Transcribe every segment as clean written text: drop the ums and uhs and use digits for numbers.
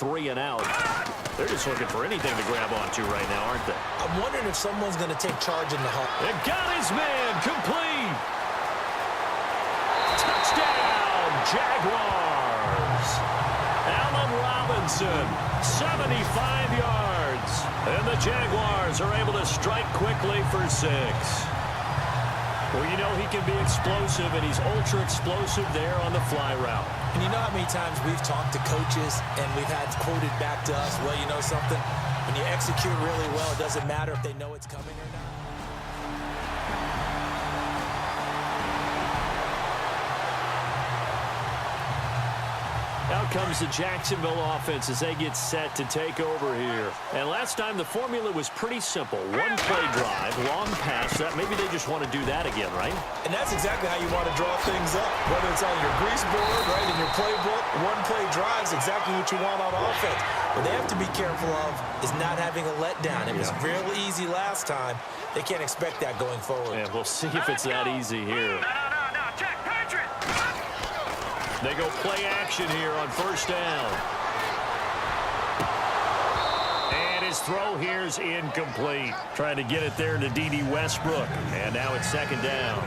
3 and out. They're just looking for anything to grab onto right now, aren't they? I'm wondering if someone's going to take charge in the hunt. And got his man complete. Touchdown, Jaguars. Allen Robinson, 75 yards. And the Jaguars are able to strike quickly for 6. Well, you know he can be explosive, and he's ultra-explosive there on the fly route. And you know how many times we've talked to coaches and we've had quoted back to us, well, you know something? When you execute really well, it doesn't matter if they know it's coming or not. Out comes the Jacksonville offense as they get set to take over here. And last time the formula was pretty simple. One play drive, long pass. That maybe they just want to do that again, right? And that's exactly how you want to draw things up. Whether it's on your grease board, right, in your playbook, one play drive is exactly what you want on offense. What they have to be careful of is not having a letdown. It was real easy last time. They can't expect that going forward. And we'll see if it's that easy here. They go play action here on first down. And his throw here is incomplete. Trying to get it there to D.D. Westbrook. And now it's second down.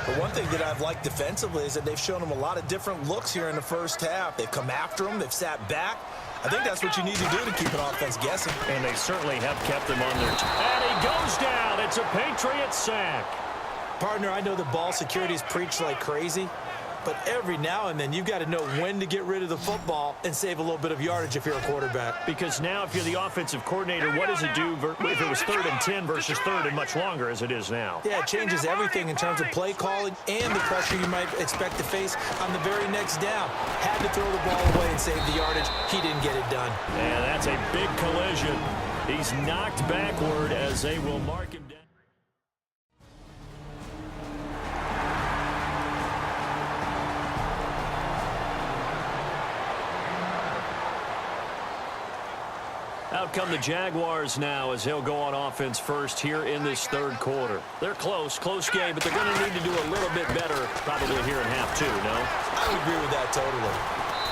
But one thing that I've liked defensively is that they've shown them a lot of different looks here in the first half. They've come after them. They've sat back. I think that's what you need to do to keep an offense guessing. And they certainly have kept them on their toes. And he goes down. It's a Patriot sack. Partner, I know the ball security is preached like crazy. But every now and then, you've got to know when to get rid of the football and save a little bit of yardage if you're a quarterback. Because now if you're the offensive coordinator, what does it do if it was 3rd and 10 versus 3rd and much longer as it is now? Yeah, it changes everything in terms of play calling and the pressure you might expect to face on the very next down. Had to throw the ball away and save the yardage. He didn't get it done. And that's a big collision. He's knocked backward as they will mark him down. Out come the Jaguars now as he'll go on offense first here in this third quarter. They're close game, but they're going to need to do a little bit better probably here in half 2, no? I would agree with that totally.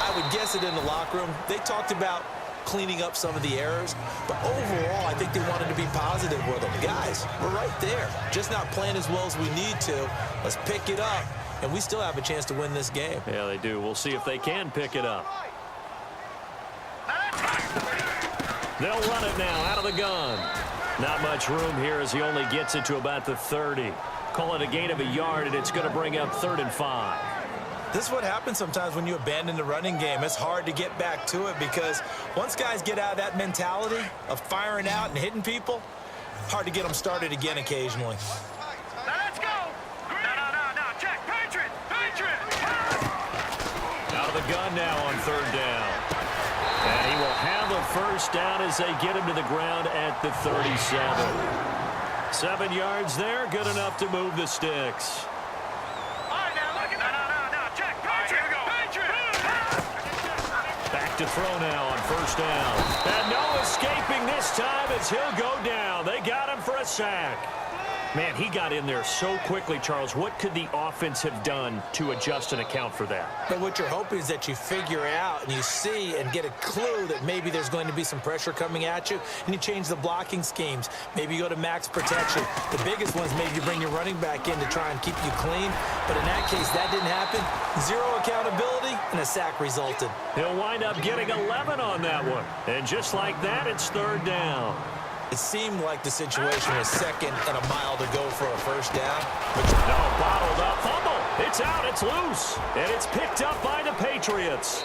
I would guess it in the locker room. They talked about cleaning up some of the errors, but overall, I think they wanted to be positive with them. Guys, we're right there. Just not playing as well as we need to. Let's pick it up, and we still have a chance to win this game. Yeah, they do. We'll see if they can pick it up. They'll run it now out of the gun. Not much room here as he only gets it to about the 30. Call it a gain of a yard, and it's going to bring up 3rd and 5. This is what happens sometimes when you abandon the running game. It's hard to get back to it because once guys get out of that mentality of firing out and hitting people, hard to get them started again occasionally. Let's go! No, check, Patriot! Out of the gun now on 3rd down. And he will have a first down as they get him to the ground at the 37. 7 yards there, good enough to move the sticks. All right, now look at that. No, check. Patriot, Back to throw now on first down. And no escaping this time as he'll go down. They got him for a sack. Man, he got in there so quickly, Charles. What could the offense have done to adjust and account for that? But what you're hoping is that you figure out and you see and get a clue that maybe there's going to be some pressure coming at you, and you change the blocking schemes. Maybe you go to max protection. The biggest ones, maybe you bring your running back in to try and keep you clean. But in that case, that didn't happen. 0 accountability, and a sack resulted. He'll wind up getting 11 on that one. And just like that, it's 3rd down. It seemed like the situation was 2nd and a mile to go for a first down. But no, bottled up. Fumble. It's out. It's loose. And it's picked up by the Patriots.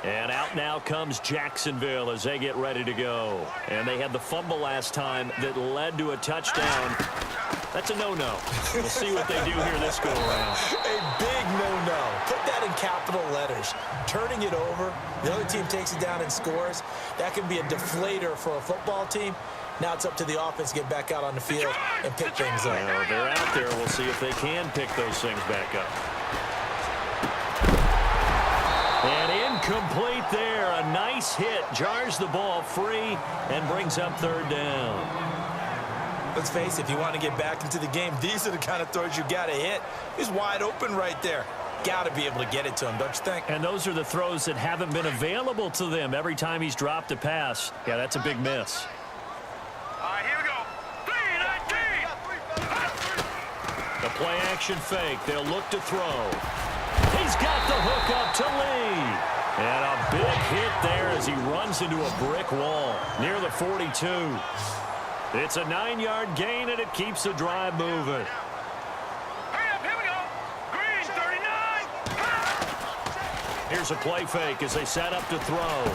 And out now comes Jacksonville as they get ready to go. And they had the fumble last time that led to a touchdown. That's a no-no. We'll see what they do here this go-around. A big no-no. Put that in capital letters. Turning it over, the other team takes it down and scores. That can be a deflator for a football team. Now it's up to the offense to get back out on the field and pick things up. Well, they're out there. We'll see if they can pick those things back up. And incomplete there. A nice hit. Jars the ball free and brings up third down. Let's face it, if you want to get back into the game, these are the kind of throws you got to hit. He's wide open right there. Got to be able to get it to him, don't you think? And those are the throws that haven't been available to them every time he's dropped a pass. Yeah, that's a big miss. All right, here we go. 3-19. The play-action fake. They'll look to throw. He's got the hook up to Lee. And a big hit there as he runs into a brick wall near the 42. It's a 9-yard gain, and it keeps the drive moving. Hurry up, here we go. Green, 39. Here's a play fake as they set up to throw.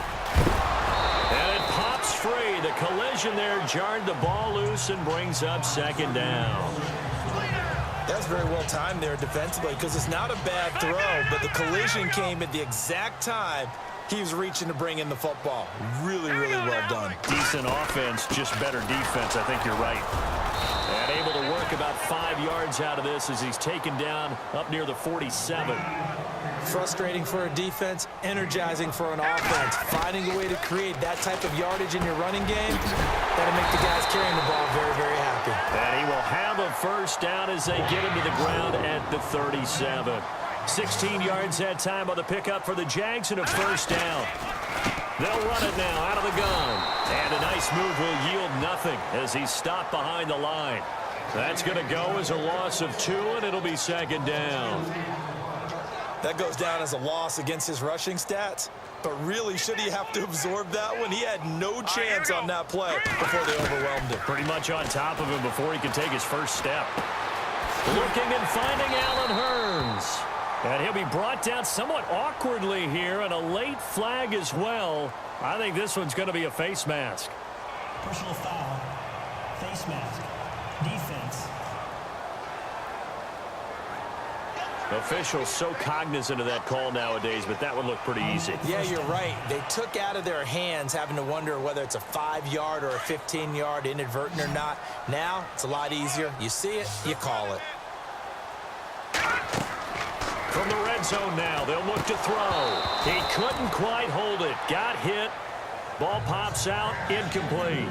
And it pops free. The collision there jarred the ball loose and brings up second down. That's very well timed there defensively because it's not a bad throw, but the collision came at the exact time he was reaching to bring in the football. Really, really well done. Decent offense, just better defense. I think you're right. And able to work about 5 yards out of this as he's taken down up near the 47. Frustrating for a defense, energizing for an offense. Finding a way to create that type of yardage in your running game, that'll make the guys carrying the ball very, very happy. And he will have a first down as they get him to the ground at the 37. 16 yards that time on the pickup for the Jags and a first down. They'll run it now out of the gun. And a nice move will yield nothing as he's stopped behind the line. That's going to go as a loss of 2, and it'll be second down. That goes down as a loss against his rushing stats. But really, should he have to absorb that one? He had no chance on that play before they overwhelmed him. Pretty much on top of him before he could take his first step. Looking and finding Allen Hurns. And he'll be brought down somewhat awkwardly here, and a late flag as well. I think this one's going to be a face mask. Personal foul, face mask, defense. Officials so cognizant of that call nowadays, but that would look pretty easy. Yeah, you're right. They took out of their hands having to wonder whether it's a 5-yard or a 15-yard inadvertent or not. Now, it's a lot easier. You see it, you call it. From the red zone now, they'll look to throw. He couldn't quite hold it. Got hit. Ball pops out, incomplete.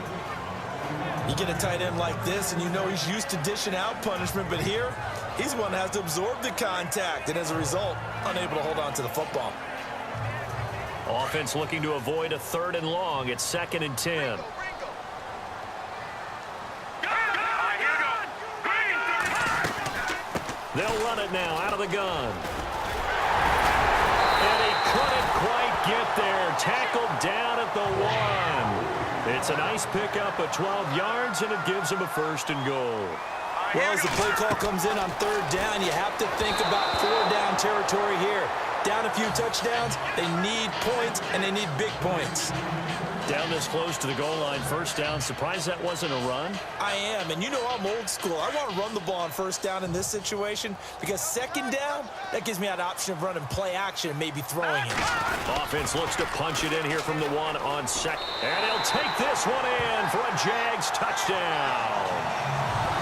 You get a tight end like this, and you know he's used to dishing out punishment, but here, he's one that has to absorb the contact, and as a result, unable to hold on to the football. Offense looking to avoid a 3rd and long. It's 2nd and 10. They'll run it now out of the gun. And he couldn't quite get there. Tackled down at the 1. It's a nice pickup of 12 yards, and it gives him a 1st and goal. Well, as the play call comes in on 3rd down, you have to think about 4-down territory here. Down a few touchdowns, they need points, and they need big points. Down this close to the goal line, 1st down. Surprised that wasn't a run? I am, and you know I'm old school. I want to run the ball on 1st down in this situation because 2nd down, that gives me that option of running play action and maybe throwing it. Offense looks to punch it in here from the 1 on 2nd. And he'll take this one in for a Jags touchdown.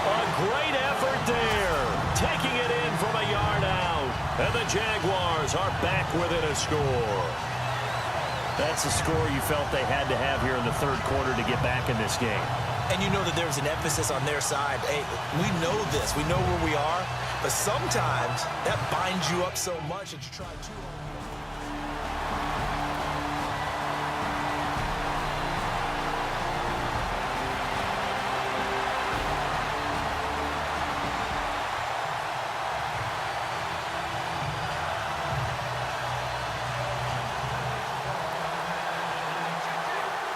A great effort there, taking it in from a yard out. And the Jaguars are back within a score. That's a score you felt they had to have here in the 3rd quarter to get back in this game. And you know that there's an emphasis on their side. Hey, we know this. We know where we are. But sometimes that binds you up so much that you try too hard.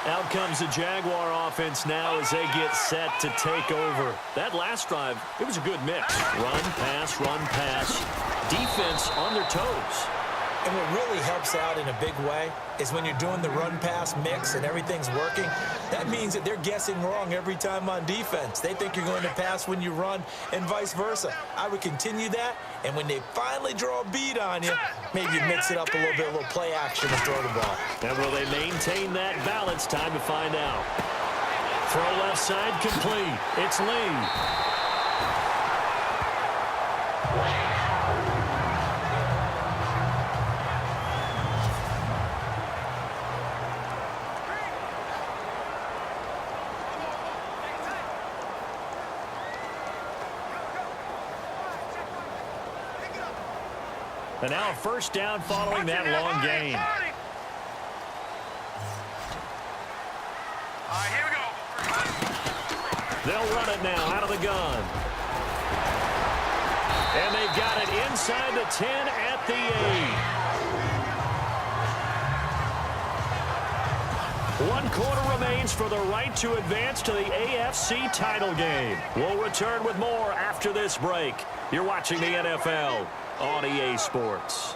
Out comes the Jaguar offense now as they get set to take over. That last drive, it was a good mix. Run, pass, defense on their toes. And what really helps out in a big way is when you're doing the run-pass mix and everything's working, that means that they're guessing wrong every time on defense. They think you're going to pass when you run and vice versa. I would continue that, and when they finally draw a beat on you, maybe you mix it up a little play action and throw the ball. And will they maintain that balance? Time to find out. Throw left side complete. It's Lee. And now a first down following that long gain. All right, here we go. They'll run it now out of the gun. And they've got it inside the 10 at the 8. 1 quarter remains for the right to advance to the AFC title game. We'll return with more after this break. You're watching the NFL on EA Sports.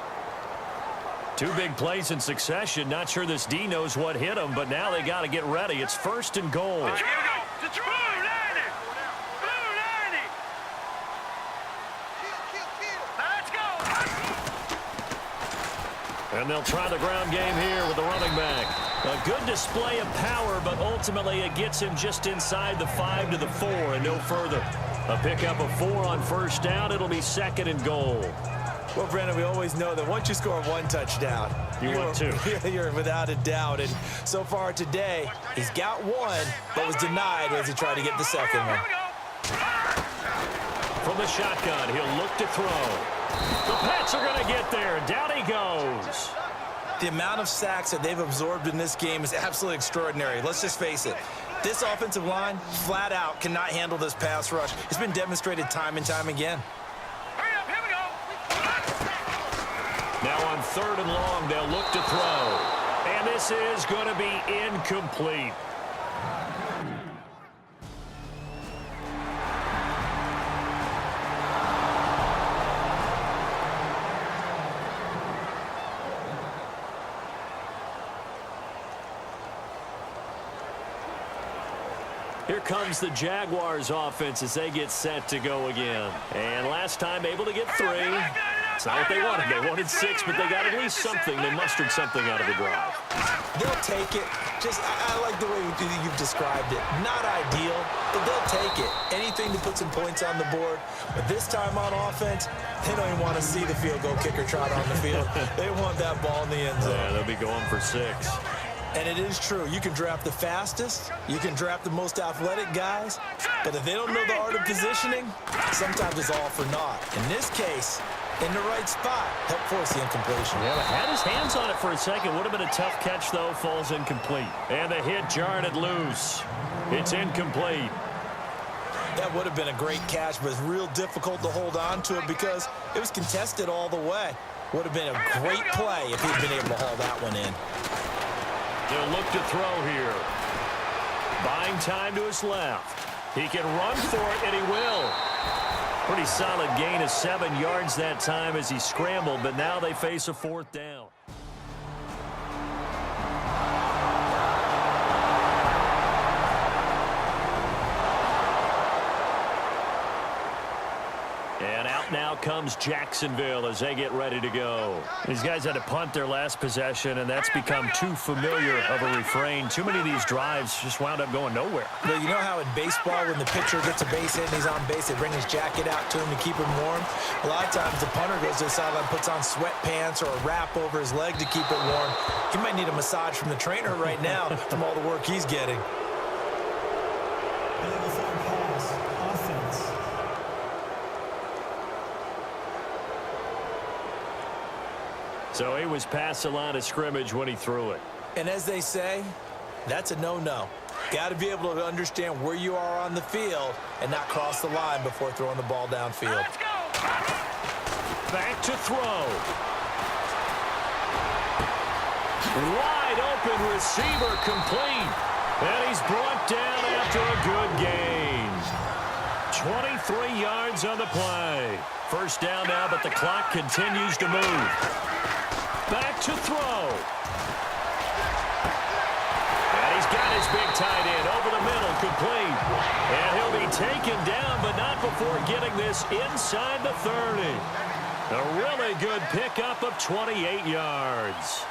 2 big plays in succession. Not sure this D knows what hit him, but now they got to get ready. It's first and goal. All right, here we go. Blue 90. Blue 90. Let's go. And they'll try the ground game here with the running back. A good display of power, but ultimately it gets him just inside the 5 to the 4 and no further. A pickup of 4 on first down. It'll be second and goal. Well, Brandon, we always know that once you score 1 touchdown, want 2. You're without a doubt. And so far today, he's got 1, but was denied as he tried to get the second one. From the shotgun, he'll look to throw. The Pats are going to get there. Down he goes. The amount of sacks that they've absorbed in this game is absolutely extraordinary. Let's just face it. This offensive line, flat out, cannot handle this pass rush. It's been demonstrated time and time again. Hurry up, here we go. Now on 3rd and long, they'll look to throw. And this is going to be incomplete. Here comes the Jaguars offense as they get set to go again. And last time able to get 3. It's not what they wanted. They wanted 6, but they got at least something. They mustered something out of the drive. They'll take it. I like the way you've described it. Not ideal, but they'll take it. Anything to put some points on the board. But this time on offense, they don't even want to see the field goal kicker trot on the field. They want that ball in the end zone. Yeah, they'll be going for 6. And it is true. You can draft the fastest. You can draft the most athletic guys. But if they don't know the art of positioning, sometimes it's all for naught. In this case, in the right spot, help force the incompletion. Yeah, had his hands on it for a second. Would have been a tough catch, though. Falls incomplete. And the hit jarred it loose. It's incomplete. That would have been a great catch, but it's real difficult to hold on to it because it was contested all the way. Would have been a great play if he'd been able to haul that one in. They'll look to throw here. Buying time to his left. He can run for it, and he will. Pretty solid gain of 7 yards that time as he scrambled, but now they face a 4th down. And out now comes Jacksonville as they get ready to go. These guys had to punt their last possession, and that's become too familiar of a refrain. Too many of these drives just wound up going nowhere. Well, you know how in baseball, when the pitcher gets a base hit and he's on base, they bring his jacket out to him to keep him warm? A lot of times the punter goes to the sideline, puts on sweatpants or a wrap over his leg to keep it warm. He might need a massage from the trainer right now from all the work he's getting. So he was past the line of scrimmage when he threw it. And as they say, that's a no-no. Got to be able to understand where you are on the field and not cross the line before throwing the ball downfield. Let's go. Back to throw. Wide open receiver complete. And he's brought down after a good gain. 23 yards on the play. First down now, but the clock continues to move. Back to throw. And he's got his big tight end over the middle, complete. And he'll be taken down, but not before getting this inside the 30. A really good pickup of 28 yards.